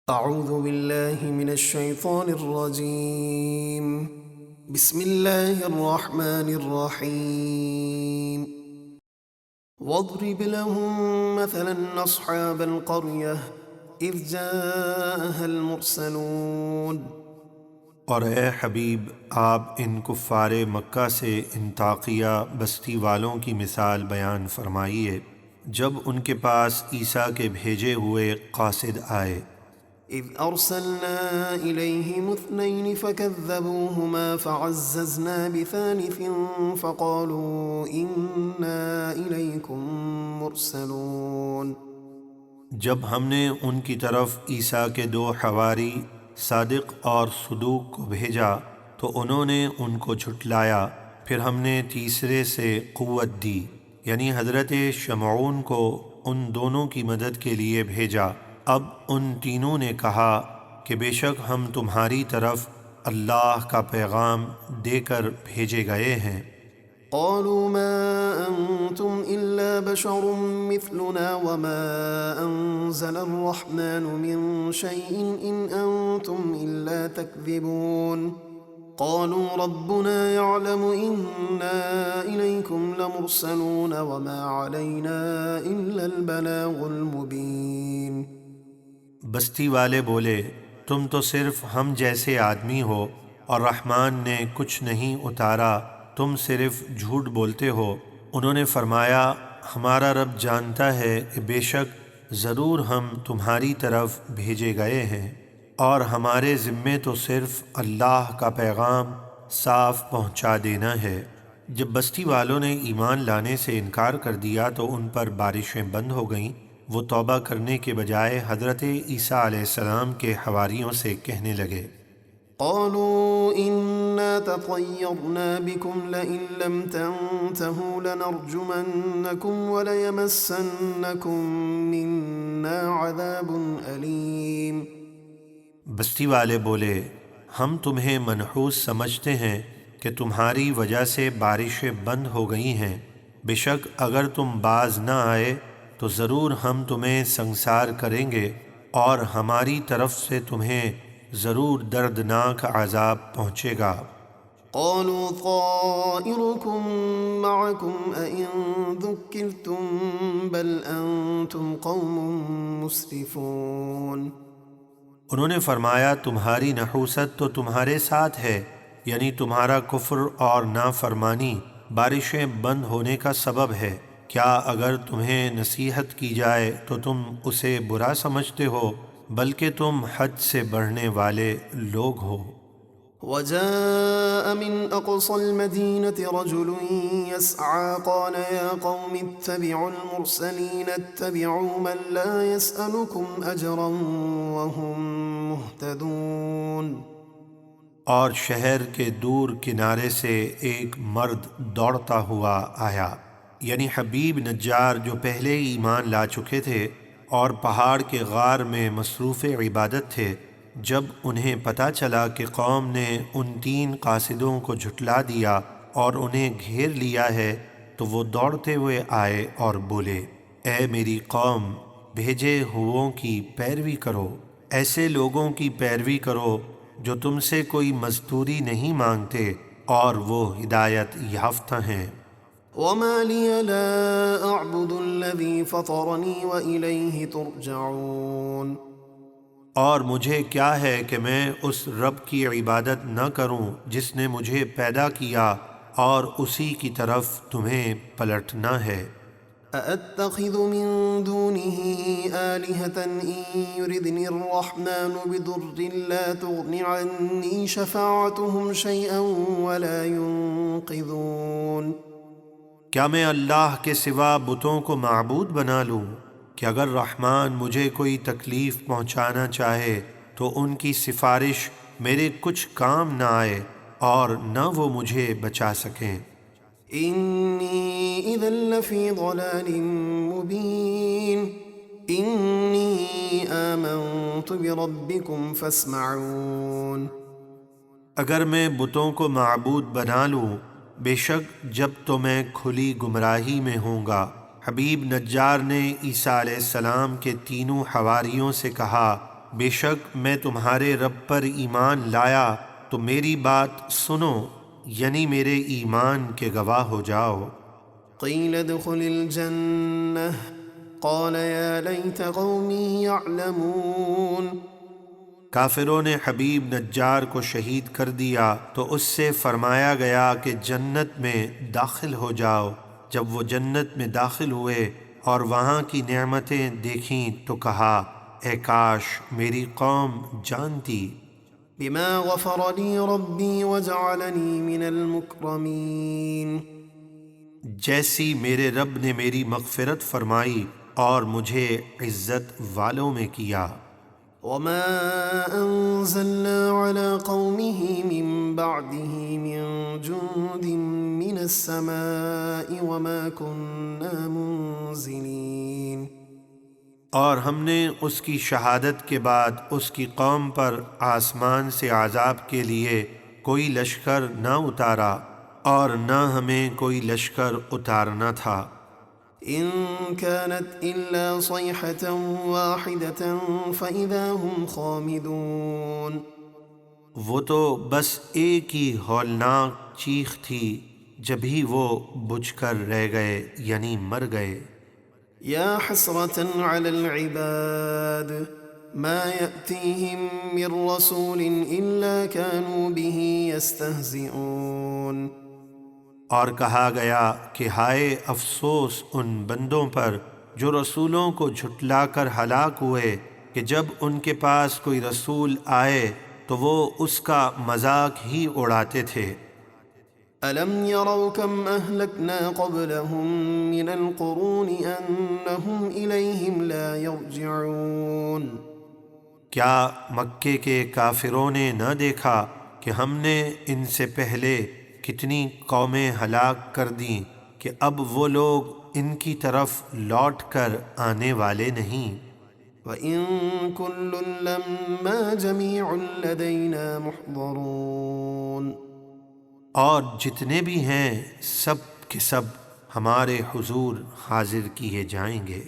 اعوذ باللہ من الشیطان الرجیم بسم اللہ الرحمن الرحیم واضرب لهم مثلا اصحاب القرية اذ جاءها المرسلون۔ اور اے حبیب آپ ان کفار مکہ سے ان طاقیہ بستی والوں کی مثال بیان فرمائیے جب ان کے پاس عیسیٰ کے بھیجے ہوئے قاصد آئے۔ اذ ارسلنا الیہم اثنین فکذبوہما فعززنا بثالث فقالوا انا الیکم مرسلون۔ جب ہم نے ان کی طرف عیسیٰ کے دو حواری صادق اور صدوق کو بھیجا تو انہوں نے ان کو جھٹلایا، پھر ہم نے تیسرے سے قوت دی، یعنی حضرت شمعون کو ان دونوں کی مدد کے لیے بھیجا۔ اب ان تینوں نے کہا کہ بے شک ہم تمہاری طرف اللہ کا پیغام دے کر بھیجے گئے ہیں۔ قالوا ما انتم الا بشر مثلنا وما انزل الرحمن من شيء ان انتم الا تكذبون۔ قالوا ربنا يعلم انا اليكم لمرسلون وما علينا الا البلاغ المبين۔ بستی والے بولے تم تو صرف ہم جیسے آدمی ہو اور رحمان نے کچھ نہیں اتارا، تم صرف جھوٹ بولتے ہو۔ انہوں نے فرمایا ہمارا رب جانتا ہے کہ بے شک ضرور ہم تمہاری طرف بھیجے گئے ہیں اور ہمارے ذمے تو صرف اللہ کا پیغام صاف پہنچا دینا ہے۔ جب بستی والوں نے ایمان لانے سے انکار کر دیا تو ان پر بارشیں بند ہو گئیں۔ وہ توبہ کرنے کے بجائے حضرت عیسیٰ علیہ السلام کے حواریوں سے کہنے لگے قالوا إنا تطيرنا بكم لئن لم تنتهوا لنرجمنكم وليمسنكم منا عذاب أليم۔ بستی والے بولے ہم تمہیں منحوس سمجھتے ہیں کہ تمہاری وجہ سے بارشیں بند ہو گئی ہیں، بے شک اگر تم باز نہ آئے تو ضرور ہم تمہیں سنسار کریں گے اور ہماری طرف سے تمہیں ضرور دردناک عذاب پہنچے گا۔ قالوا طائركم معكم أئن ذكرتم بل أنتم قوم مسرفون۔ انہوں نے فرمایا تمہاری نحوست تو تمہارے ساتھ ہے، یعنی تمہارا کفر اور نافرمانی بارشیں بند ہونے کا سبب ہے۔ کیا اگر تمہیں نصیحت کی جائے تو تم اسے برا سمجھتے ہو، بلکہ تم حد سے بڑھنے والے لوگ ہو۔ وجاء من أقصى المدينة رجل يسعى قال يا قوم اتبعوا المرسلين اتبعوا من لا يسألكم أجرا وهم مهتدون۔ اور شہر کے دور کنارے سے ایک مرد دوڑتا ہوا آیا، یعنی حبیب نجار جو پہلے ہی ایمان لا چکے تھے اور پہاڑ کے غار میں مصروف عبادت تھے۔ جب انہیں پتہ چلا کہ قوم نے ان تین قاصدوں کو جھٹلا دیا اور انہیں گھیر لیا ہے تو وہ دوڑتے ہوئے آئے اور بولے اے میری قوم، بھیجے ہوئوں کی پیروی کرو، ایسے لوگوں کی پیروی کرو جو تم سے کوئی مزدوری نہیں مانگتے اور وہ ہدایت یافتہ ہیں۔ وما لي لا أعبد الذي فطرني وإليه ترجعون۔ اور مجھے کیا ہے کہ میں اس رب کی عبادت نہ کروں جس نے مجھے پیدا کیا اور اسی کی طرف تمہیں پلٹنا ہے۔ أأتخذ من دونه آلهة إن يردني الرحمن بضر لا تغن عني شفاعتهم شيئا ولا ينقذون۔ کیا میں اللہ کے سوا بتوں کو معبود بنا لوں کہ اگر رحمان مجھے کوئی تکلیف پہنچانا چاہے تو ان کی سفارش میرے کچھ کام نہ آئے اور نہ وہ مجھے بچا سکیں۔ انی اذا لفی ضلال مبین انی آمنت بربکم فاسمعون۔ اگر میں بتوں کو معبود بنا لوں بے شک جب تو میں کھلی گمراہی میں ہوں گا۔ حبیب نجار نے عیسیٰ علیہ السلام کے تینوں حواریوں سے کہا بے شک میں تمہارے رب پر ایمان لایا تو میری بات سنو، یعنی میرے ایمان کے گواہ ہو جاؤ۔ قيل ادخل الجنة قال يا ليت قومي يعلمون۔ کافروں نے حبیب نجار کو شہید کر دیا تو اس سے فرمایا گیا کہ جنت میں داخل ہو جاؤ۔ جب وہ جنت میں داخل ہوئے اور وہاں کی نعمتیں دیکھیں تو کہا اے کاش میری قوم جانتی۔ بما غفر لي ربي وجعلني من المكرمين۔ جیسی میرے رب نے میری مغفرت فرمائی اور مجھے عزت والوں میں کیا۔ وما أنزلنا على قومه من بعده من جند من السماء وما كنا منزلين۔ اور ہم نے اس کی شہادت کے بعد اس کی قوم پر آسمان سے عذاب کے لیے کوئی لشکر نہ اتارا اور نہ ہمیں کوئی لشکر اتارنا تھا۔ إن كانت إلا صيحة واحدة فإذا هم خامدون۔ وہ تو بس ایک ہی ہولناک چیخ تھی، جبھی وہ بجھ کر رہ گئے یعنی مر گئے۔ يا حسرة على العباد ما يأتيهم من رسول إلا كانوا به يستهزئون۔ اور کہا گیا کہ ہائے افسوس ان بندوں پر جو رسولوں کو جھٹلا کر ہلاک ہوئے کہ جب ان کے پاس کوئی رسول آئے تو وہ اس کا مذاق ہی اڑاتے تھے۔ ألم يروا كم أهلكنا قبلهم من القرون أنهم إليهم لا يرجعون۔ کیا مکے کے کافروں نے نہ دیکھا کہ ہم نے ان سے پہلے کتنی قومیں ہلاک کر دیں کہ اب وہ لوگ ان کی طرف لوٹ کر آنے والے نہیں۔ وَإِن كُلٌّ لَّمَّا جَمِيعٌ لَّدَيْنَا مُحْضَرُونَ۔ اور جتنے بھی ہیں سب کے سب ہمارے حضور حاضر کیے جائیں گے۔